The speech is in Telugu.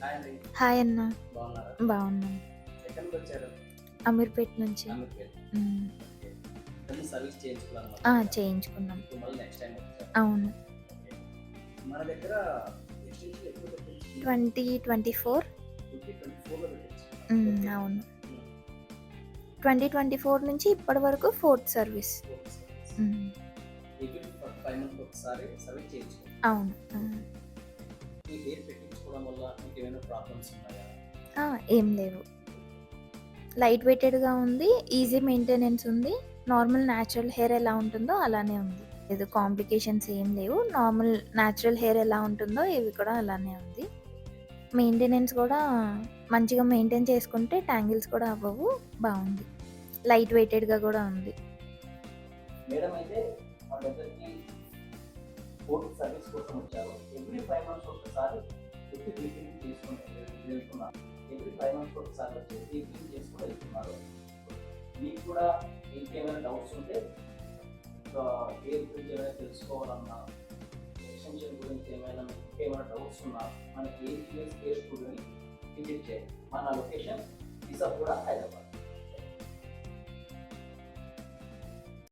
హాయ్ అండి. హాయ్ అన్న. బాగున్నారా? బాగున్నాను. ఎక్కడి నుంచొచ్చారు? అమీర్పేట్ నుంచి. అమీర్పేట్. హ్మ్. ఓకే. ఇంతకుముందు సర్వీస్ ఆ! చేయించుకున్నారన్నమాట. చేయించుకున్నాం. ఇప్పుడు మళ్ళీ నెక్స్ట్ టైమ్ వచ్చారు. అవును. ఓకే. మన దగ్గర ఎక్స్‌టెన్షన్ ఎప్పుడు పెట్టించుకున్నారు? 2024. 2024లో పెట్టించుకున్నారు. హ్మ్. ఓకే. అవును. హ్మ్. 2024 నుంచి ఇప్పటి వరకు ఫోర్త్ సర్వీస్. Okay service. హ్మ్. ఎవ్రీ 5 మంత్స్‌కి ఒకసారి సర్వీస్ చేయించుకుంటారు. అవును. హ్మ్. ఈ హెయిర్ పెట్టించుకోవడం వల్ల మీకేమైనా ప్రాబ్లమ్స్ ఉన్నాయా? ఆ! ఏం లేవు. లైట్ వెయిటెడ్‌గా ఉంది. ఈజీ మెయింటెనెన్స్ ఉంది. నార్మల్ న్యాచురల్ హెయిర్ ఎలా ఉంటుందో అలానే ఉంది. ఏదో కాంప్లికేషన్స్ ఏం లేవు. నార్మల్ న్యాచురల్ హెయిర్ ఎలా ఉంటుందో ఇవి కూడా అలానే ఉంది. మెయింటెనెన్స్ కూడా మంచిగా మెయింటైన్ చేసుకుంటే ట్యాంగిల్స్ కూడా అవ్వవు. బావుంది. లైట్ వెయిటెడ్‌గా కూడా ఉంది. మేడం అయితే మా దగ్గరికి ఫోర్త్ సర్వీస్ కోసం వచ్చారు. ఎవ్రీ 5 మంత్స్ ఒకసారి వచ్చి రీఫిలింగ్ చేసుకొని వెళ్తున్నారు. ఎవ్రీ 5 మంత్స్ ఒకసారి వచ్చి రీఫిలింగ్ చేసుకొని వెళ్తున్నారు. మీకు కూడా ఇంకేమైనా డౌట్స్ ఉంటే హెయిర్ గురించి ఏమైనా తెలుసుకోవాలన్నా, ఎక్స్టెన్షన్ గురించి ఏమైనా మీకు ఇంకేమైనా డౌట్స్ ఉన్నా మన ఏజీఎస్ హెయిర్ స్టూడియోని విజిట్ చేయండి. మన లొకేషన్ ఇసాపూర్, హైదరాబాద్.